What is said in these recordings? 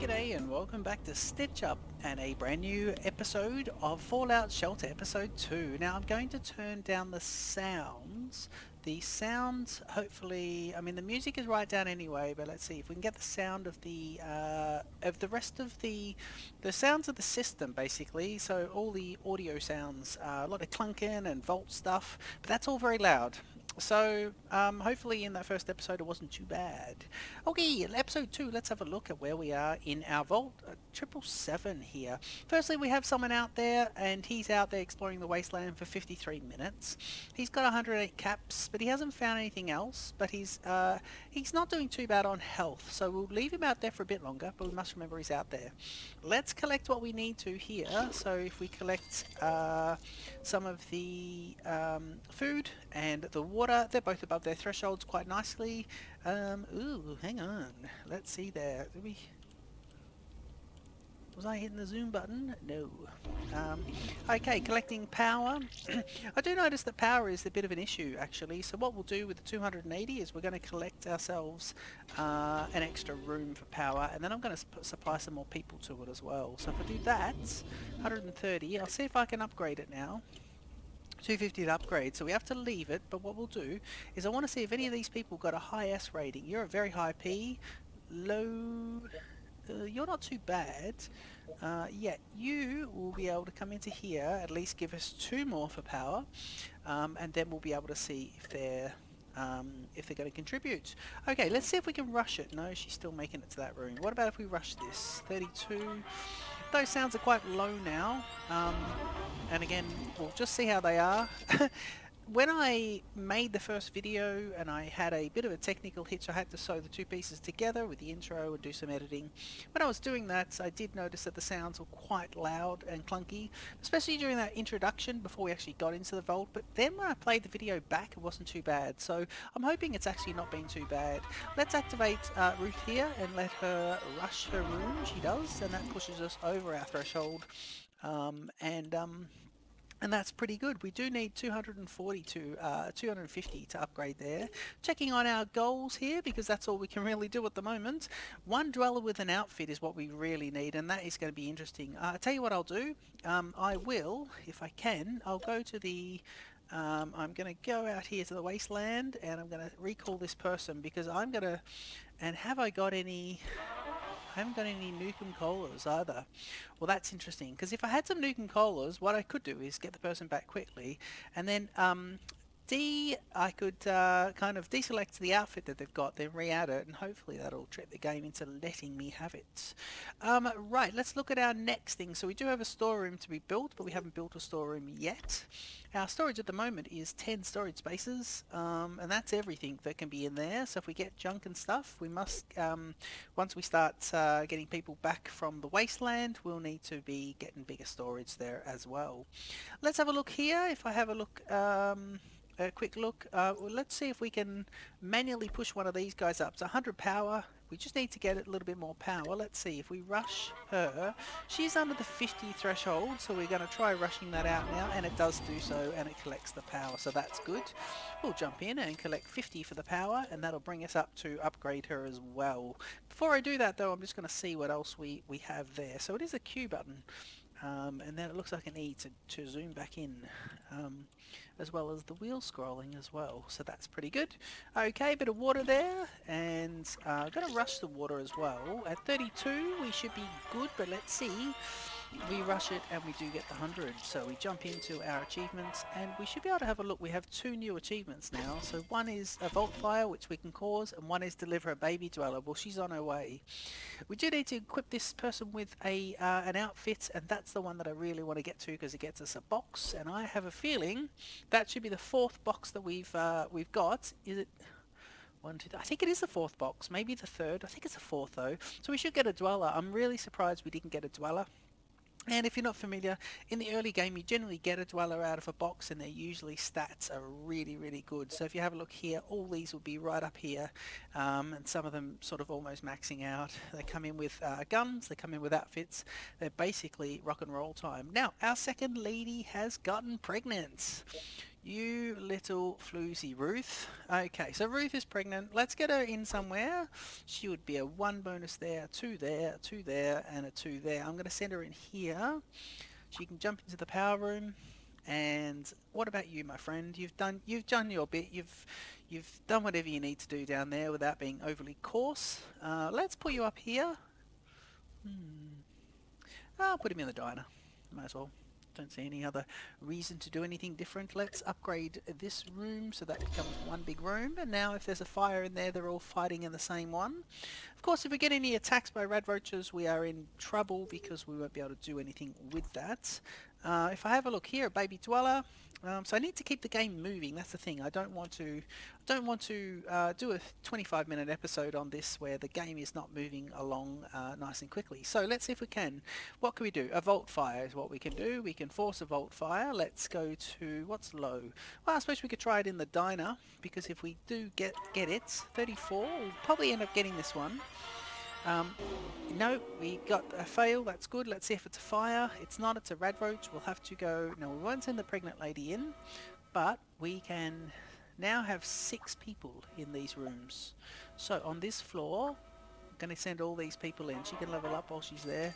G'day and welcome back to Stitch Up and a brand new episode of Fallout Shelter episode 2. Now I'm going to turn down the sounds. The sounds, hopefully, I mean the music is right down anyway, but let's see if we can get the sound of the rest of the sounds of the system basically. So all the audio sounds, a lot of clunking and vault stuff, but that's all very loud. So, hopefully in that first episode it wasn't too bad. Okay, in episode 2, let's have a look at where we are in our vault. 777 here. Firstly, we have someone out there, and he's out there exploring the wasteland for 53 minutes. He's got 108 caps, but he hasn't found anything else, but he's not doing too bad on health, so we'll leave him out there for a bit longer, but we must remember he's out there. Let's collect what we need to here. So if we collect some of the food and the water, they're both above their thresholds quite nicely. Ooh, hang on. Let's see there. Was I hitting the zoom button? No. Okay, collecting power. I do notice that power is a bit of an issue actually, so what we'll do with the 280 is we're going to collect ourselves an extra room for power, and then I'm going to supply some more people to it as well. So if I do that, 130, I'll see if I can upgrade it now. 250 to upgrade, so we have to leave it, but what we'll do is I want to see if any of these people got a high S rating. You're a very high P, low... you're not too bad. Yeah, you will be able to come into here, at least give us 2 more for power, and then we'll be able to see if they're going to contribute. Okay, let's see if we can rush it. No, she's still making it to that room. What about if we rush this? 32. Those sounds are quite low now. And again, we'll just see how they are. When I made the first video and I had a bit of a technical hitch, I had to sew the 2 pieces together with the intro and do some editing. When I was doing that, I did notice that the sounds were quite loud and clunky, especially during that introduction before we actually got into the vault. But then when I played the video back, it wasn't too bad. So I'm hoping it's actually not been too bad. Let's activate Ruth here and let her rush her room. She does, and that pushes us over our threshold. And that's pretty good. We do need 240 to 250 to upgrade there. Checking on our goals here, because that's all we can really do at the moment. 1 dweller with an outfit is what we really need, and that is going to be interesting. I'll tell you what I'll do. I will, if I can, I'll go to the... I'm going to go out here to the wasteland, and I'm going to recall this person, because I'm going to... And have I got any... I haven't got any Nukem Colas either. Well, that's interesting, because if I had some Nukem Colas, what I could do is get the person back quickly, and then I could kind of deselect the outfit that they've got, then re-add it, and hopefully that'll trick the game into letting me have it. Right, let's look at our next thing. So we do have a storeroom to be built, but we haven't built a storeroom yet. Our storage at the moment is 10 storage spaces, and that's everything that can be in there. So if we get junk and stuff, we must, once we start getting people back from the wasteland, we'll need to be getting bigger storage there as well. Let's have a look here. If I have a look... a quick look. Well, let's see if we can manually push one of these guys up. It's 100 power. We just need to get it a little bit more power. Let's see if we rush her. She's under the 50 threshold, so we're going to try rushing that out now, and it does do so, and it collects the power, so that's good. We'll jump in and collect 50 for the power, and that'll bring us up to upgrade her as well. Before I do that though, I'm just going to see what else we have there. So it is a Q button. And then it looks like an E to zoom back in, as well as the wheel scrolling as well, so that's pretty good. Okay, bit of water there, and I'm going to rush the water as well. At 32 we should be good, but let's see. We rush it and we do get the 100, so we jump into our achievements and we should be able to have a look. We have 2 new achievements now, so one is a vault fire, which we can cause, and one is deliver a baby dweller. Well, she's on her way. We do need to equip this person with an outfit, and that's the one that I really want to get to, because it gets us a box, and I have a feeling that should be the 4th box that we've got. Is it 1, 2, 3? I think it is the 4th box, maybe the 3rd. I think it's the 4th though, so we should get a dweller. I'm really surprised we didn't get a dweller. And if you're not familiar, in the early game you generally get a dweller out of a box, and their usually stats are really good. So if you have a look here, all these will be right up here, and some of them sort of almost maxing out. They come in with guns, they come in with outfits. They're basically rock and roll time. Now, our second lady has gotten pregnant. You little floozy Ruth. Okay, so Ruth is pregnant. Let's get her in somewhere. She would be a 1 bonus there, 2 there, 2 there, and a 2 there. I'm going to send her in here. She can jump into the power room. And what about you, my friend? You've done your bit. You've done whatever you need to do down there without being overly coarse. Let's put you up here. I'll put him in the diner. Might as well. Don't see any other reason to do anything different. Let's upgrade this room so that becomes one big room. And now if there's a fire in there, they're all fighting in the same one. Of course, if we get any attacks by radroaches, we are in trouble because we won't be able to do anything with that. If I have a look here, baby dweller. So I need to keep the game moving. That's the thing. I don't want to do a 25-minute episode on this where the game is not moving along nice and quickly. So let's see if we can. What can we do? A volt fire is what we can do. We can force a volt fire. Let's go to what's low. Well, I suppose we could try it in the diner because if we do get it, 34, we'll probably end up getting this one. No, we got a fail. That's good. Let's see if it's a fire. It's not. It's a radroach. We'll have to go. No, we won't send the pregnant lady in, but we can now have 6 people in these rooms. So on this floor, I'm going to send all these people in. She can level up while she's there.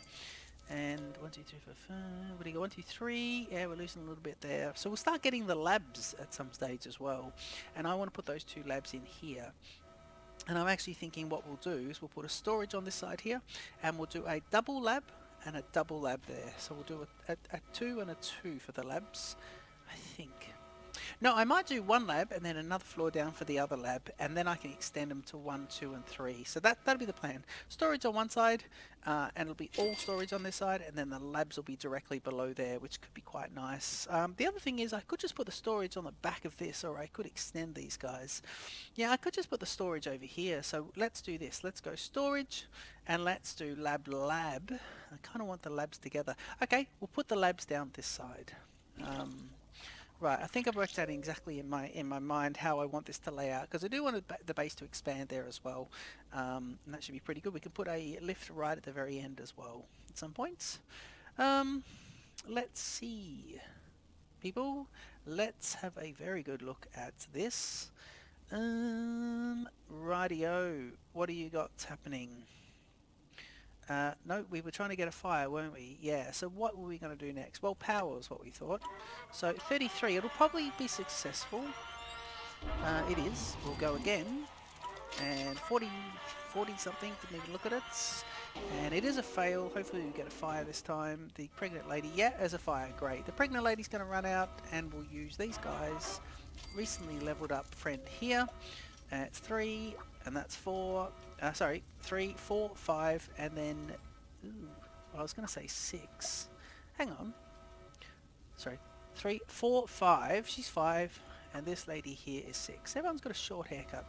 And 1, 2, 3, 4, 5. What do you go? 1, 2, 3. Yeah, we're losing a little bit there. So we'll start getting the labs at some stage as well. And I want to put those 2 labs in here. And I'm actually thinking what we'll do is we'll put a storage on this side here, and we'll do a double lab and a double lab there. So we'll do a 2 and a 2 for the labs, I think. No, I might do 1 lab and then another floor down for the other lab, and then I can extend them to 1, 2, and 3. So that'll be the plan. Storage on one side, and it'll be all storage on this side, and then the labs will be directly below there, which could be quite nice. The other thing is I could just put the storage on the back of this, or I could extend these guys. Yeah, I could just put the storage over here. So let's do this. Let's go storage, and let's do lab. I kind of want the labs together. Okay, we'll put the labs down this side. Right, I think I've worked out exactly in my mind how I want this to lay out, because I do want the base to expand there as well, and that should be pretty good. We can put a lift right at the very end as well at some points. Let's see, people. Let's have a very good look at this. Rightio, what do you got happening? No, we were trying to get a fire, weren't we? Yeah, so what were we going to do next? Well, power is what we thought. So 33, it'll probably be successful. It is. We'll go again. And 40 something, didn't even look at it. And it is a fail. Hopefully we get a fire this time. The pregnant lady, yeah, there's a fire. Great. The pregnant lady's going to run out, and we'll use these guys. Recently leveled up friend here. It's 3, and that's 4. Sorry, 3, 4, 5, and then, I was going to say 6. Hang on. Sorry, 3, 4, 5. She's 5, and this lady here is 6. Everyone's got a short haircut.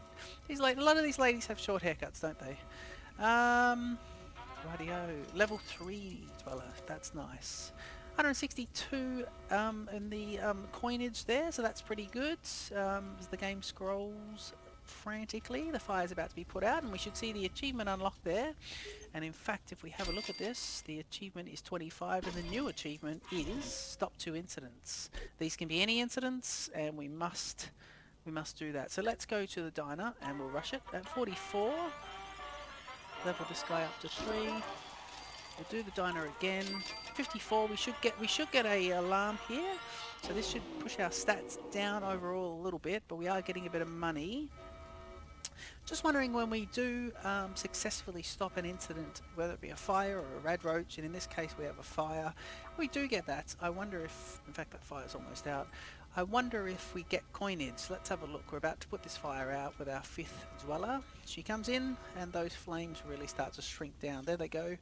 A lot of these ladies have short haircuts, don't they? Rightio. Level 3 dweller. That's nice. 162 in the coinage there, so that's pretty good. As the game scrolls frantically, the fire's about to be put out, and we should see the achievement unlocked there. And in fact, if we have a look at this, the achievement is 25, and the new achievement is stop 2 incidents. These can be any incidents, and we must do that. So let's go to the diner and we'll rush it at 44. Level this guy up to 3. We'll do the diner again. 54. We should get a alarm here, so this should push our stats down overall a little bit, but we are getting a bit of money. Just wondering, when we do successfully stop an incident, whether it be a fire or a radroach, and in this case we have a fire, we do get that. I wonder if, in fact that fire's almost out, I wonder if we get coinage. Let's have a look. We're about to put this fire out with our 5th dweller. She comes in, and those flames really start to shrink down. There they go.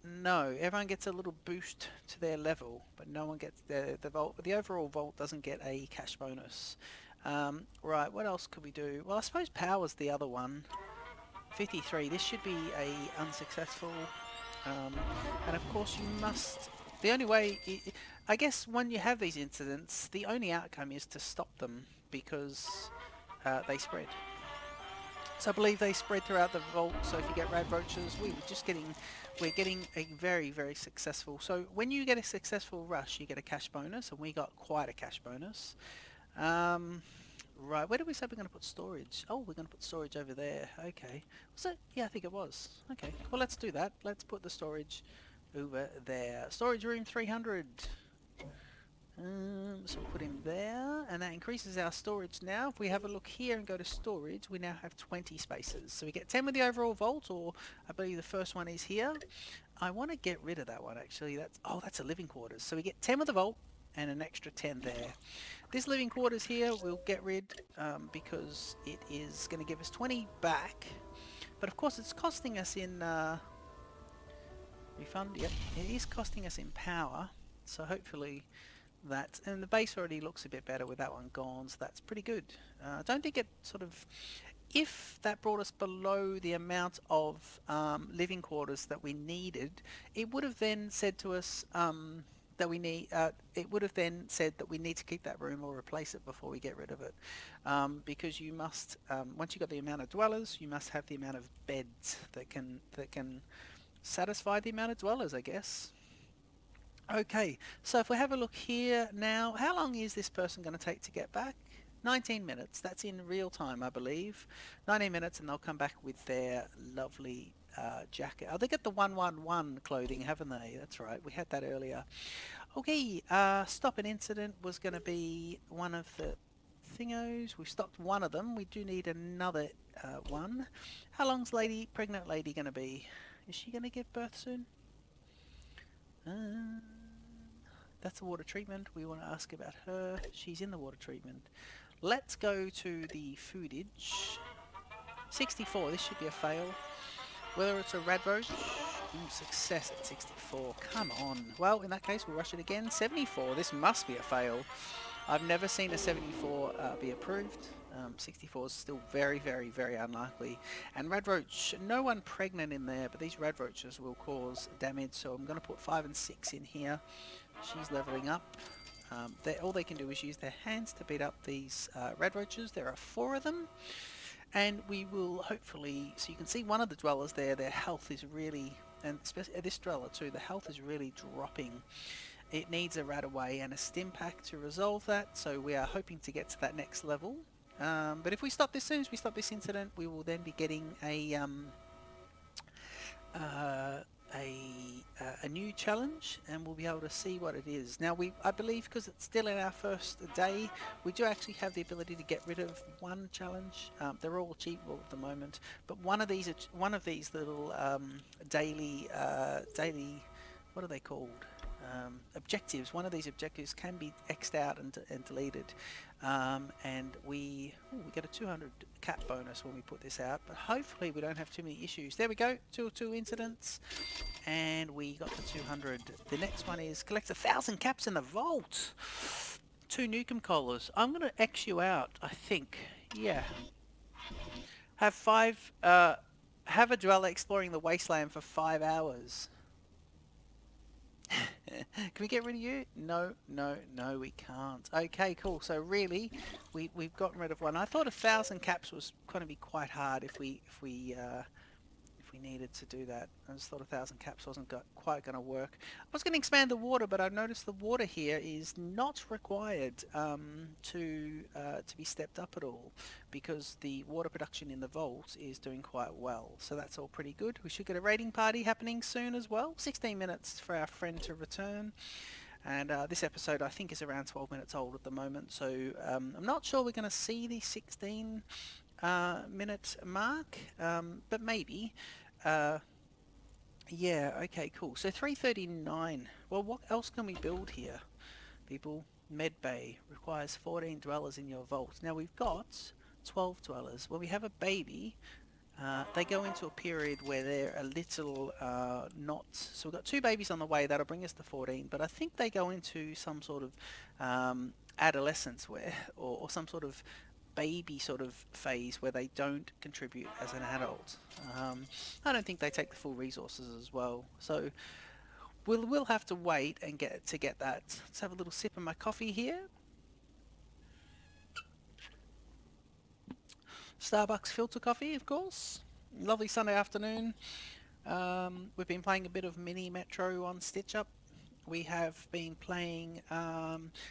No, everyone gets a little boost to their level, but no one gets the overall vault doesn't get a cash bonus. Right, what else could we do? Well, I suppose power's the other one. 53, this should be a unsuccessful. And of course you must, the only way, I guess when you have these incidents, the only outcome is to stop them, because they spread. So I believe they spread throughout the vault, so if you get radroaches, we were we're getting a very, very successful. So when you get a successful rush, you get a cash bonus, and we got quite a cash bonus. Right, where did we say we're going to put storage? Oh, we're going to put storage over there. Okay. Was it? Yeah, I think it was. Okay. Well, let's do that. Let's put the storage over there. Storage room 300. So we'll put him there, and that increases our storage now. If we have a look here and go to storage, we now have 20 spaces. So we get 10 with the overall vault, or I believe the first one is here. I want to get rid of that one actually. That's a living quarters. So we get 10 with the vault and an extra 10 there. This living quarters here we'll get rid because it is going to give us 20 back. But of course it's costing us in refund. Yep, it is costing us in power. So hopefully that, and the base already looks a bit better with that one gone, so that's pretty good. I don't think it sort of, if that brought us below the amount of living quarters that we needed, it would have then said to us that we need, it would have then said that we need to keep that room or replace it before we get rid of it. Because you must, once you've got the amount of dwellers, you must have the amount of beds that can satisfy the amount of dwellers, I guess. Okay, so if we have a look here now, how long is this person going to take to get back? 19 minutes. That's in real time, I believe. 19 minutes and they'll come back with their lovely jacket. Oh, they get the 111 clothing, haven't they? That's right, we had that earlier. Okay, stop an incident was going to be one of the thingos. We've stopped one of them. We do need another one. How long's pregnant lady going to be? Is she going to give birth soon? That's a water treatment. We want to ask about her. She's in the water treatment. Let's go to the foodage. 64. This should be a fail. Whether it's a radroach. Success at 64. Come on. Well, in that case, we'll rush it again. 74. This must be a fail. I've never seen a 74 be approved. 64 is still very, very, very unlikely. And radroach, no one pregnant in there, but these radroaches will cause damage, so I'm going to put 5 and 6 in here. She's leveling up. All they can do is use their hands to beat up these radroaches. There are 4 of them. And we will hopefully, so you can see one of the dwellers there, their health is really, and especially this dweller too, the health is really dropping. It needs a RadAway and a stim pack to resolve that, so we are hoping to get to that next level. But if we stop this, as soon as we stop this incident, we will then be getting a new challenge, and we'll be able to see what it is. Now, I believe, because it's still in our first day, we do actually have the ability to get rid of one challenge. They're all achievable at the moment, but one of these little daily, what are they called? Objectives. One of these objectives can be X'd out and deleted, and we get a 200 cap bonus when we put this out, but hopefully we don't have too many issues. There we go, 2 incidents, and we got the 200. The next one is collect 1,000 caps in the vault. 2 Nukem collars. I'm going to X you out, I think. Yeah. Have 5, have a dweller exploring the wasteland for 5 hours. Can we get rid of you? No, we can't. Okay, cool. So really, we've gotten rid of one. I thought 1,000 caps was going to be quite hard if we needed to do that. I just thought 1,000 caps wasn't quite going to work. I was going to expand the water, but I've noticed the water here is not required to be stepped up at all, because the water production in the vault is doing quite well. So that's all pretty good. We should get a raiding party happening soon as well. 16 minutes for our friend to return. And this episode I think is around 12 minutes old at the moment, so I'm not sure we're going to see the 16 minute mark, but maybe. Yeah, okay, cool. So 339. Well, what else can we build here? People, Medbay requires 14 dwellers in your vault. Now we've got 12 dwellers. When we have a baby, they go into a period where they're a little not... So we've got 2 babies on the way. That'll bring us to 14. But I think they go into some sort of adolescence or some sort of baby sort of phase where they don't contribute as an adult. I don't think they take the full resources as well. So we'll have to wait and get that. Let's have a little sip of my coffee here. Starbucks filter coffee, of course. Lovely Sunday afternoon. We've been playing a bit of Mini Metro on Stitch Up. We have been playing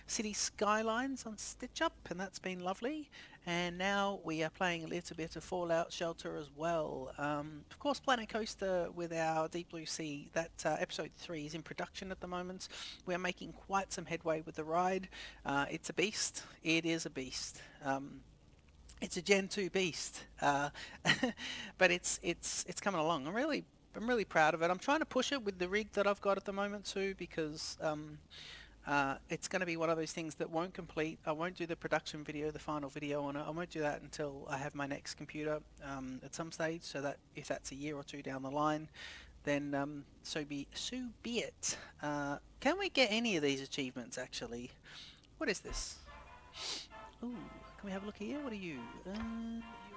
City Skylines on Stitch Up, and that's been lovely. And now we are playing a little bit of Fallout Shelter as well. Of course, Planet Coaster with our Deep Blue Sea, that episode 3 is in production at the moment. We are making quite some headway with the ride. It's a beast. It is a beast. It's a Gen 2 beast, but it's coming along. I'm really proud of it. I'm trying to push it with the rig that I've got at the moment too, because it's going to be one of those things that won't complete. I won't do the production video, the final video on it. I won't do that until I have my next computer at some stage. So that if that's a year or two down the line, then so be it. Can we get any of these achievements actually? What is this? Ooh, can we have a look here? What are you? You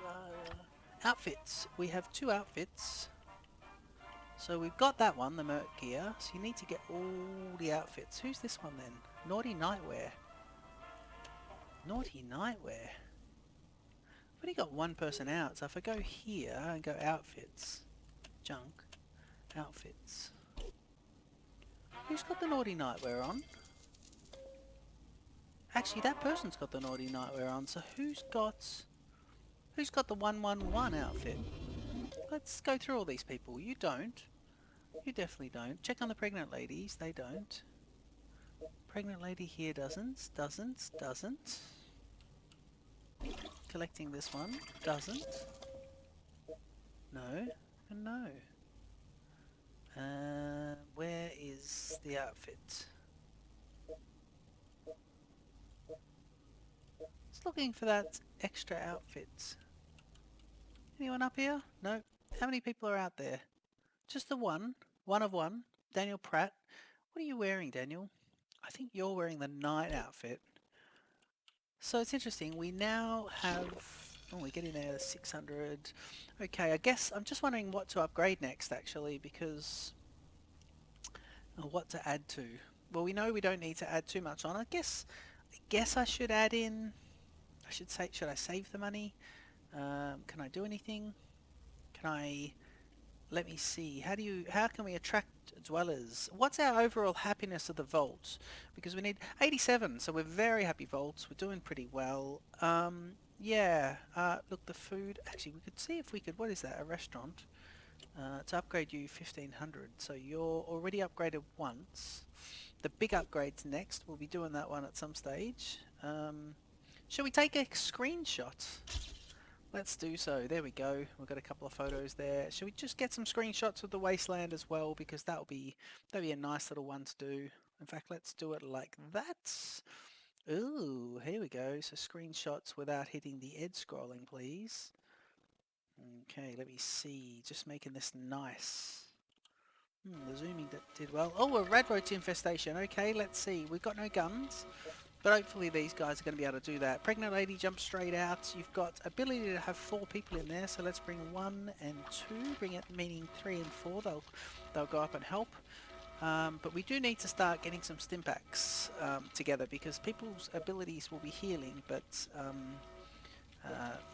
are outfits. We have 2 outfits. So we've got that one, the Merc gear. So you need to get all the outfits. Who's this one then? Naughty Nightwear. Naughty Nightwear. I've only got one person out. So if I go here and go outfits, junk, outfits. Who's got the Naughty Nightwear on? Actually, that person's got the Naughty Nightwear on, so who's got the 111 outfit? Let's go through all these people. You don't. You definitely don't. Check on the pregnant ladies. They don't. Pregnant lady here doesn't. Collecting this one. Doesn't. No. And no. Where is the outfit? Looking for that extra outfit. Anyone up here? No. How many people are out there? Just the one. One of one. Daniel Pratt. What are you wearing, Daniel? I think you're wearing the night outfit. So it's interesting. We now have... Oh, we're getting there 600. Okay, I guess I'm just wondering what to upgrade next, actually, because... Or what to add to. Well, we know we don't need to add too much on. I guess I should add in... should I save the money? Can I do anything? Let me see. How can we attract dwellers? What's our overall happiness of the vault? Because we need 87, so we're very happy vaults. We're doing pretty well. Yeah, look, the food, actually we could see if we could, what is that, a restaurant? To upgrade you 1500, so you're already upgraded once. The big upgrade's next. We'll be doing that one at some stage. Shall we take a screenshot? Let's do so. There we go. We've got a couple of photos there. Shall we just get some screenshots of the wasteland as well? Because that'll be a nice little one to do. In fact, let's do it like that. Ooh, here we go. So screenshots without hitting the edge scrolling, please. Okay, let me see. Just making this nice. The zooming did well. Oh, a radroach infestation. Okay, let's see. We've got no guns. But hopefully these guys are going to be able to do that. Pregnant lady jumps straight out. You've got ability to have 4 people in there. So let's bring 1 and 2. Bring it, meaning 3 and 4. They'll go up and help. But we do need to start getting some stimpaks together, because people's abilities will be healing. But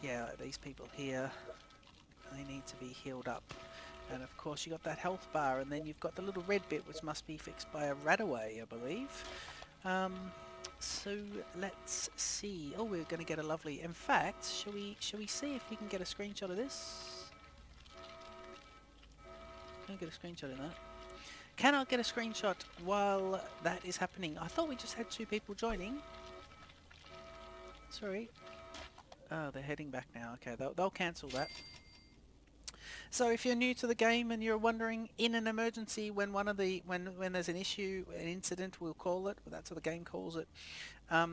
yeah, these people here, they need to be healed up. And of course you got that health bar, and then you've got the little red bit which must be fixed by a Radaway, I believe. So let's see. Oh, we're going to get a lovely... In fact, shall we see if we can get a screenshot of this? Can I get a screenshot of that? Cannot get a screenshot while that is happening. I thought we just had 2 people joining. Sorry. Oh, they're heading back now. Okay, they'll cancel that. So if you're new to the game and you're wondering, in an emergency, when when there's an issue, an incident, we'll call it. That's what the game calls it. A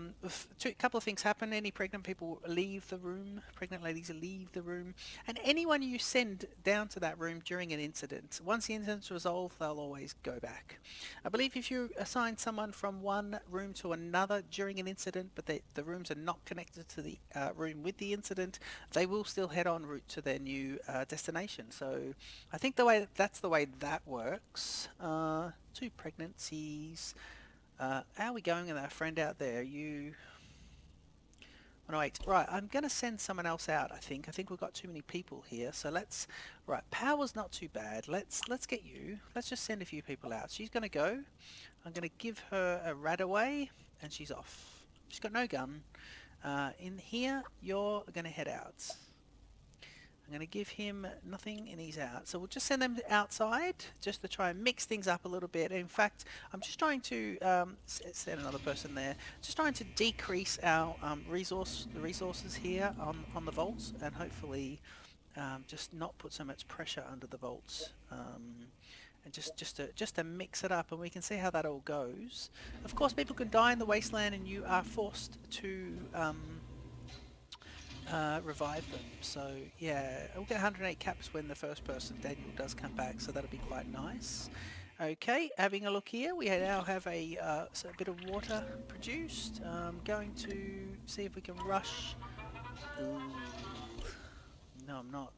couple of things happen. Any pregnant people leave the room. Pregnant ladies leave the room. And anyone you send down to that room during an incident, once the incident's resolved, they'll always go back. I believe if you assign someone from one room to another during an incident, but the rooms are not connected to the room with the incident, they will still head en route to their new destination. So I think that's the way that works. 2 pregnancies. How are we going with our friend out there? 108. Right, I'm going to send someone else out, I think. I think we've got too many people here. So let's... Right, power's not too bad. Let's get you. Let's just send a few people out. She's going to go. I'm going to give her a Radaway, and she's off. She's got no gun. In here, you're going to head out. I'm going to give him nothing and he's out. So we'll just send them outside just to try and mix things up a little bit. In fact, I'm just trying to send another person there. Just trying to decrease our resources here on the vaults, and hopefully just not put so much pressure under the vaults. And just to mix it up, and we can see how that all goes. Of course, people can die in the wasteland, and you are forced to revive them. So yeah, we'll get 108 caps when the first person, Daniel, does come back, so that'll be quite nice. Okay, having a look here, we now have a bit of water produced. Going to see if we can rush. Ooh. No, I'm not.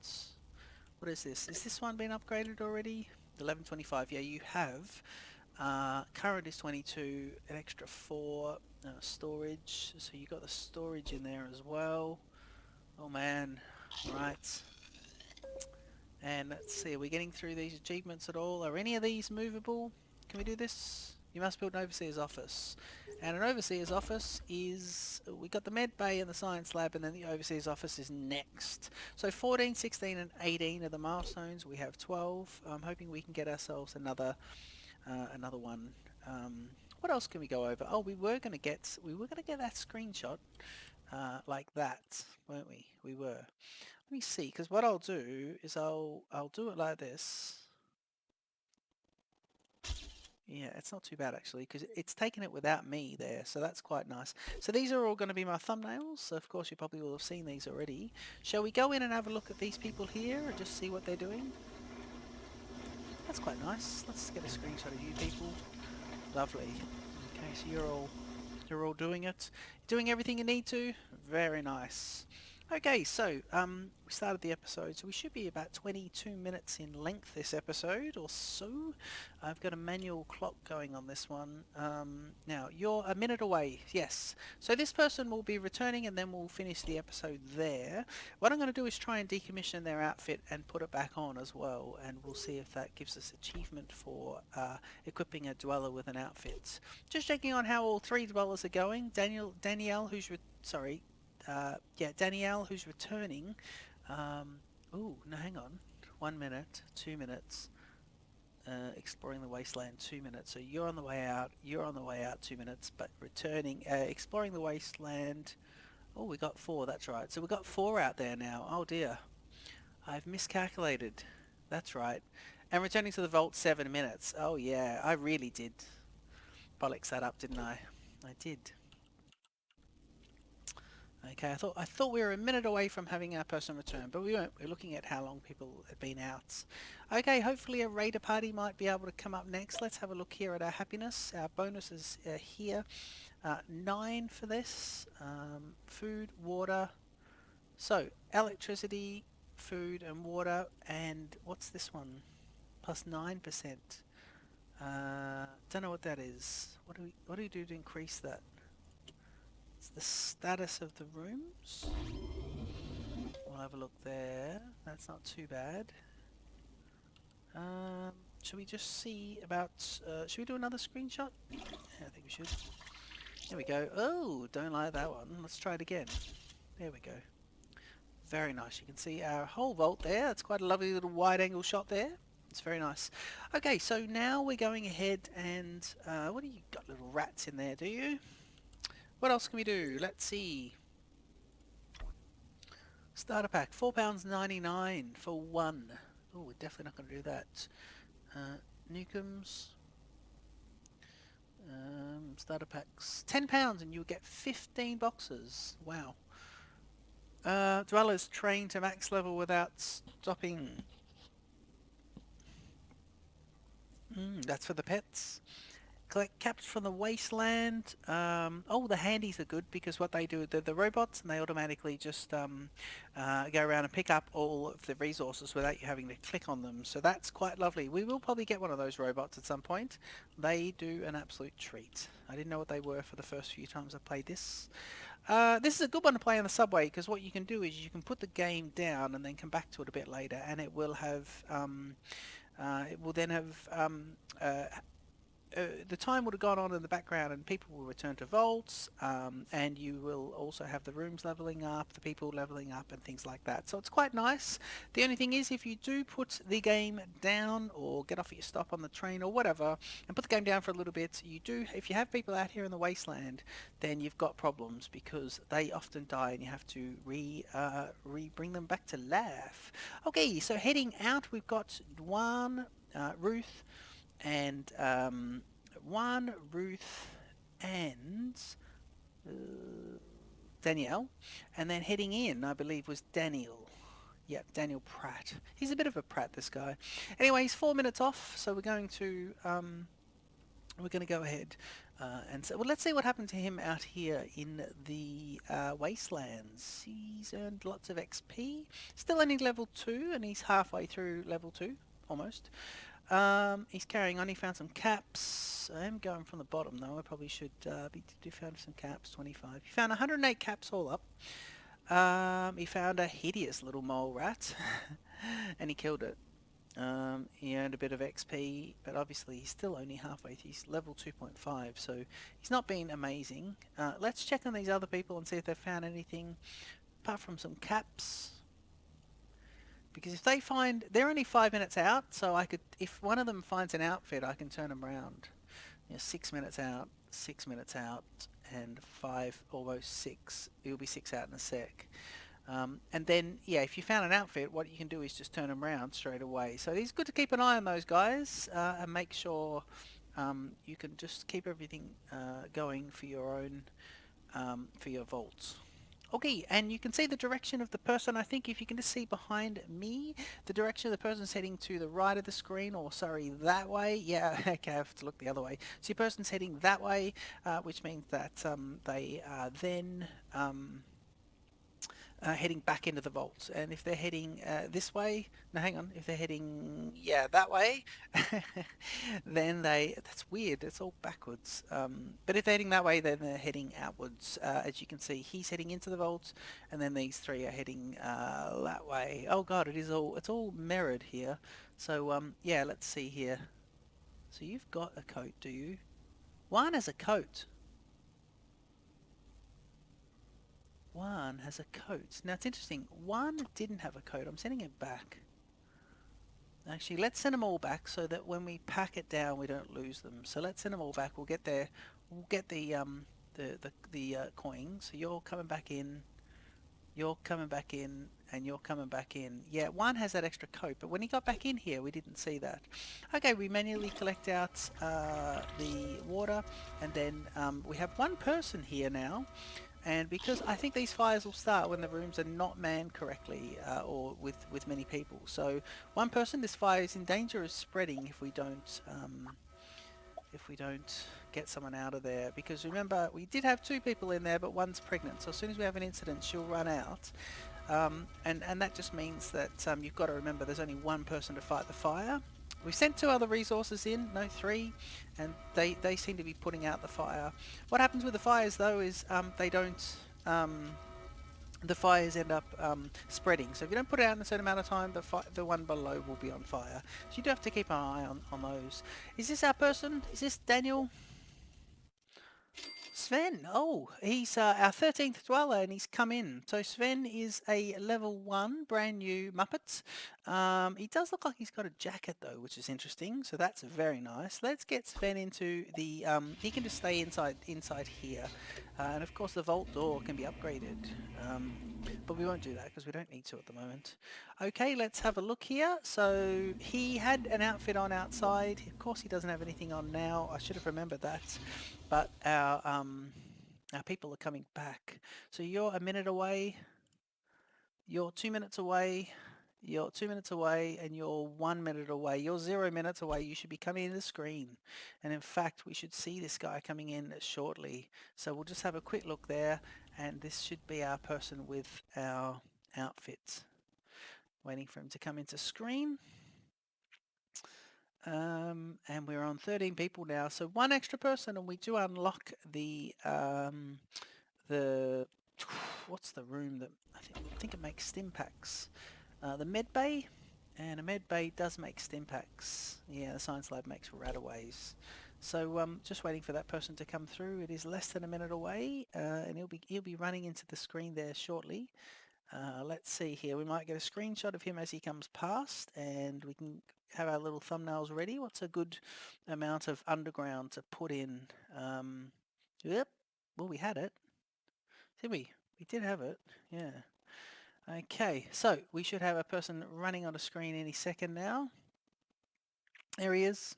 What is this? Is this one been upgraded already? 1125. Yeah, you have. Current is 22, an extra 4 storage. So you got the storage in there as well. Oh man, right. And let's see, are we getting through these achievements at all? Are any of these movable? Can we do this? You must build an overseer's office. And an overseer's office is, we got the med bay and the science lab, and then the overseer's office is next. So 14, 16 and 18 are the milestones. We have 12. I'm hoping we can get ourselves another one. What else can we go over? Oh, we were going to get that screenshot like that, weren't we? We were. Let me see, because what I'll do is I'll do it like this. Yeah, it's not too bad actually, because it's taken it without me there, so that's quite nice. So these are all going to be my thumbnails, so of course you probably will have seen these already. Shall we go in and have a look at these people here and just see what they're doing? That's quite nice. Let's get a screenshot of you people. Lovely. Okay, so you're all doing it. Doing everything you need to. Very nice. Okay, so we started the episode, so we should be about 22 minutes in length this episode or so. I've got a manual clock going on this one. Now, you're a minute away, yes. So this person will be returning and then we'll finish the episode there. What I'm going to do is try and decommission their outfit and put it back on as well, and we'll see if that gives us achievement for equipping a dweller with an outfit. Just checking on how all 3 dwellers are going. Danielle, who's Danielle, who's returning. Ooh, no, hang on. 1 minute, 2 minutes. Exploring the wasteland, 2 minutes. So you're on the way out. You're on the way out, 2 minutes. But returning, exploring the wasteland. Oh, we got 4. That's right. So we got 4 out there now. Oh dear, I've miscalculated. That's right. And returning to the vault, 7 minutes. Oh yeah, I really did bollocks that up, didn't I? I did. Okay, I thought we were a minute away from having our person return, but we weren't. We're looking at how long people have been out. Okay, hopefully a raider party might be able to come up next. Let's have a look here at our happiness. Our bonus is here. 9 for this. Food, water. So, electricity, food and water, and what's this one? Plus 9%. Don't know what that is. What do we do to increase that? It's the status of the rooms. We'll have a look there. That's not too bad. Should we just see about... should we do another screenshot? Yeah, I think we should. There we go. Oh, don't like that one. Let's try it again. There we go. Very nice. You can see our whole vault there. It's quite a lovely little wide angle shot there. It's very nice. Okay, so now we're going ahead and... what do you got? Little rats in there, do you? What else can we do? Let's see. Starter pack, £4.99 for 1. Oh, we're definitely not going to do that. Newcombs. Starter packs, £10 and you'll get 15 boxes. Wow. Dwellers trained to max level without stopping. That's for the pets. Collect caps from the wasteland. Oh, the handies are good because what they do, they're the robots and they automatically just go around and pick up all of the resources without you having to click on them. So that's quite lovely. We will probably get one of those robots at some point. They do an absolute treat. I didn't know what they were for the first few times I played this. This is a good one to play on the subway because what you can do is you can put the game down and then come back to it a bit later, and it will have it will then have the time would have gone on in the background and people will return to vaults, and you will also have the rooms leveling up, the people leveling up and things like that. So it's quite nice. The only thing is if you do put the game down or get off at your stop on the train or whatever and put the game down for a little bit, if you have people out here in the wasteland, then you've got problems because they often die and you have to bring them back to life. Okay, so heading out we've got Ruth and Ruth and Danielle, and then heading in I believe was Daniel. Yep, Daniel Pratt. He's a bit of a prat, this guy. Anyway, he's 4 minutes off, so we're going to go ahead and so, well, let's see what happened to him out here in the wastelands. He's earned lots of XP. Still only level 2, and he's halfway through level 2, almost. He's carrying on. He found some caps. I am going from the bottom though. I probably should be found some caps. 25. He found 108 caps all up. He found a hideous little mole rat, and he killed it. He earned a bit of XP, but obviously he's still only halfway. He's level 2.5, so he's not been amazing. Let's check on these other people and see if they've found anything apart from some caps. Because if they find, they're only 5 minutes out, so if one of them finds an outfit, I can turn them around. 6 minutes out, 6 minutes out, and 5, almost 6. It'll be 6 out in a sec. And then, yeah, if you found an outfit, what you can do is just turn them around straight away. So it's good to keep an eye on those guys and make sure you can just keep everything going for your own, for your vaults. Okay, and you can see the direction of the person. I think if you can just see behind me, the direction of the person's heading to the right of the screen, or sorry, that way. Yeah, okay, I have to look the other way. So your person's heading that way, which means that they are then heading back into the vaults. And if they're heading this way, no, hang on, if they're heading, yeah, that way, then that's weird, it's all backwards. But if they're heading that way, then they're heading outwards. As you can see, he's heading into the vaults, and then these three are heading that way. Oh god, it's all mirrored here. So yeah, let's see here. So you've got a coat, do you? One has a coat. One has a coat. Now it's interesting. One didn't have a coat. I'm sending it back. Actually, let's send them all back so that when we pack it down, we don't lose them. So let's send them all back. We'll get the coin. So you're coming back in. You're coming back in, and you're coming back in. Yeah, one has that extra coat, but when he got back in here, we didn't see that. Okay, we manually collect out the water, and then we have one person here now. And because I think these fires will start when the rooms are not manned correctly or with many people. So one person, this fire is in danger of spreading if we don't get someone out of there. Because remember, we did have 2 people in there, but one's pregnant. So as soon as we have an incident, she'll run out. And that just means that you've got to remember there's only one person to fight the fire. We've sent 2 other resources in, no 3, and they seem to be putting out the fire. What happens with the fires though is they don't, the fires end up spreading. So if you don't put it out in a certain amount of time, the one below will be on fire. So you do have to keep an eye on those. Is this our person? Is this Daniel? Sven, oh, he's our 13th dweller and he's come in. So Sven is a level 1 brand new Muppet. He does look like he's got a jacket though, which is interesting. So that's very nice. Let's get Sven into the, he can just stay inside here. And of course the vault door can be upgraded. But we won't do that because we don't need to at the moment. Okay, let's have a look here. So he had an outfit on outside. Of course he doesn't have anything on now. I should have remembered that. But our people are coming back. So you're a minute away. You're 2 minutes away. You're 2 minutes away and you're 1 minute away. You're 0 minutes away. You should be coming in the screen. And in fact, we should see this guy coming in shortly. So we'll just have a quick look there. And this should be our person with our outfit. Waiting for him to come into screen. And we're on 13 people now. So one extra person and we do unlock the what's the room that I think it makes stim packs. The med bay, and a med bay does make stim packs. Yeah, the science lab makes radaways. So just waiting for that person to come through. It is less than a minute away, and he'll be running into the screen there shortly. Let's see here. We might get a screenshot of him as he comes past, and we can have our little thumbnails ready. What's a good amount of underground to put in? Yep. Well, we had it. Did we? We did have it. Yeah. Okay, so we should have a person running on a screen any second now. There he is.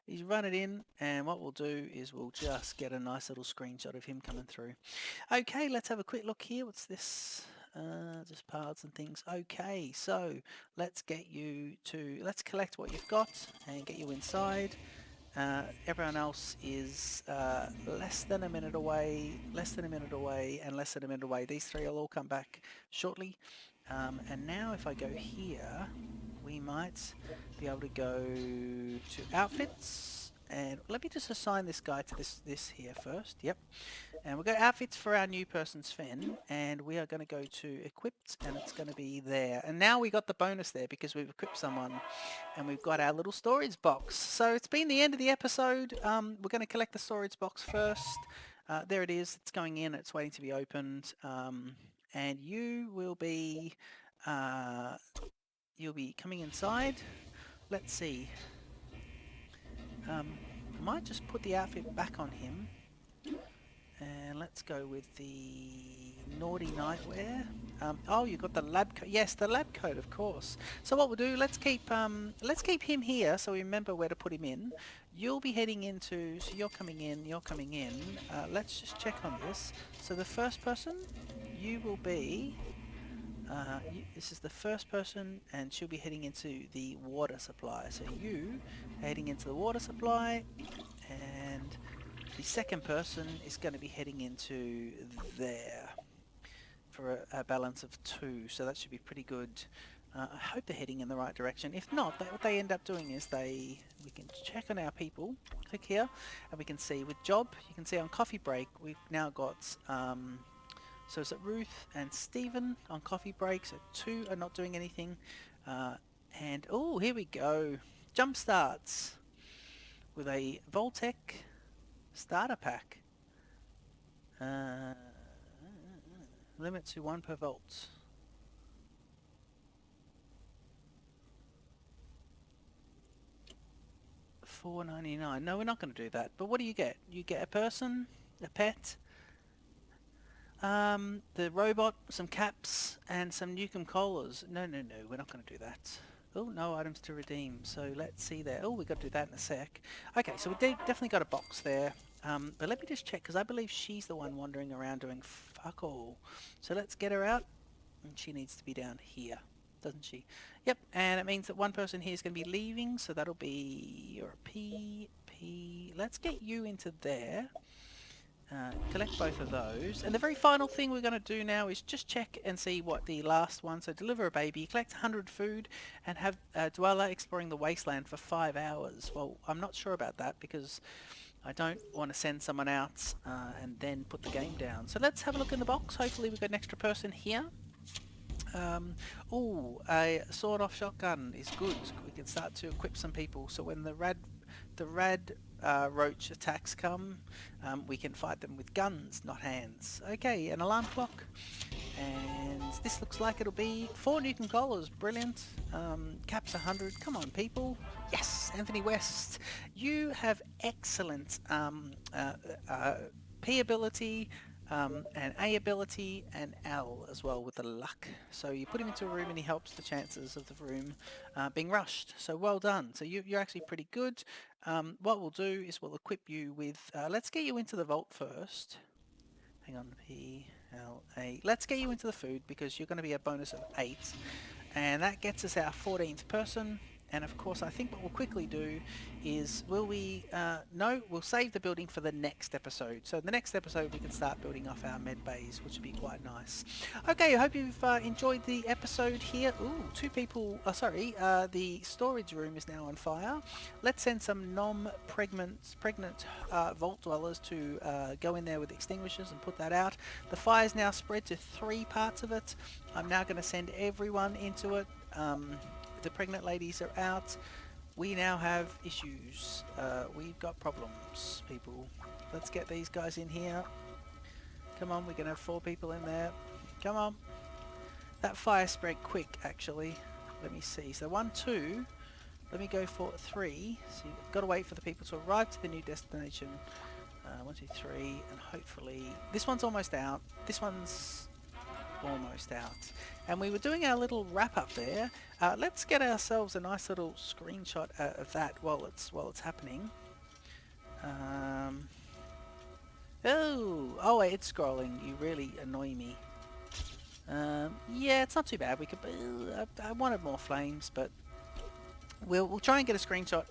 He's run it in, and what we'll do is we'll just get a nice little screenshot of him coming through. Okay, let's have a quick look here. What's this? Just paths and things. Okay, so let's let's collect what you've got and get you inside. Everyone else is less than a minute away, less than a minute away, and less than a minute away. These three will all come back shortly. And now if I go here, we might be able to go to outfits. And let me just assign this guy to this here first. Yep. And we'll go outfits for our new person Sven, and we are going to go to equipped, and it's going to be there. And now we got the bonus there because we've equipped someone, and we've got our little storage box. So it's been the end of the episode. We're going to collect the storage box first. There it is. It's going in. It's waiting to be opened. And you will be you'll be coming inside. Let's see. I might just put the outfit back on him. And let's go with the naughty nightwear. Oh, you got the lab coat. Yes, the lab coat, of course. So what we'll do, let's keep him here so we remember where to put him in. You'll be heading into, so you're coming in, you're coming in. Let's just check on this. So the first person, you will be, this is the first person, and she'll be heading into the water supply. So you heading into the water supply, and the second person is going to be heading into there for a balance of 2, so that should be pretty good. I hope they're heading in the right direction. If not, what they end up doing is we can check on our people, click here, and we can see with job, you can see on coffee break, we've now got, so is it Ruth and Stephen on coffee break, so 2 are not doing anything. And, oh, here we go. Jump starts with a Voltec starter pack. Limit to 1 per volt. $4.99. No, we're not going to do that. But what do you get? You get a person, a pet, the robot, some caps, and some Nukem Colas. No, we're not going to do that. Oh, no items to redeem. So let's see there. Oh, we've got to do that in a sec. Okay, so we definitely got a box there. But let me just check, because I believe she's the one wandering around doing fuck all. So let's get her out. And she needs to be down here, doesn't she? Yep, and it means that one person here is going to be leaving, so that'll be your P. Let's get you into there. Collect both of those. And the very final thing we're going to do now is just check and see what the last one, so deliver a baby, collect 100 food, and have Dweller exploring the wasteland for 5 hours. Well, I'm not sure about that because I don't want to send someone out and then put the game down. So let's have a look in the box. Hopefully we've got an extra person here. Oh, a sawed-off shotgun is good. We can start to equip some people. So when the rad roach attacks come, we can fight them with guns, not hands. Okay, an alarm clock. And this looks like it'll be 4 Nukem Colas. Brilliant. Caps 100. Come on, people. Yes, Anthony West. You have excellent P ability, and A ability, and L as well with the luck. So you put him into a room and he helps the chances of the room being rushed. So well done. So you're actually pretty good. What we'll do is we'll equip you with, let's get you into the vault first. Hang on, P, L, A. Let's get you into the food because you're going to be a bonus of 8. And that gets us our 14th person. And of course, I think what we'll quickly do is, no, we'll save the building for the next episode. So the next episode we can start building off our med bays, which would be quite nice. Okay, I hope you've enjoyed the episode here. Ooh, two people, the storage room is now on fire. Let's send some non-pregnant vault dwellers to go in there with extinguishers and put that out. The fire's now spread to 3 parts of it. I'm now going to send everyone into it. The pregnant ladies are out. We now have issues. We've got problems, people. Let's get these guys in here. Come on, we're going to have 4 people in there. Come on. That fire spread quick, actually. Let me see. So 1, 2. Let me go for 3. So you've got to wait for the people to arrive to the new destination. 1, 2, 3. And hopefully... This one's almost out. This one's... almost out. And we were doing our little wrap up there. Let's get ourselves a nice little screenshot of that while it's happening. Oh wait, it's scrolling. You really annoy me. Yeah, it's not too bad. We could. I wanted more flames, but we'll try and get a screenshot.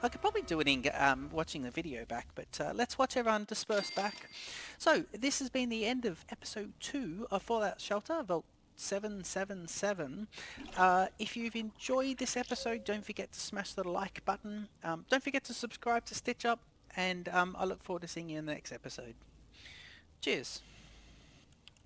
I could probably do it in watching the video back, but let's watch everyone disperse back. So this has been the end of episode 2 of Fallout Shelter, Vault 777. If you've enjoyed this episode, don't forget to smash the like button. Don't forget to subscribe to Stitch Up, and I look forward to seeing you in the next episode. Cheers.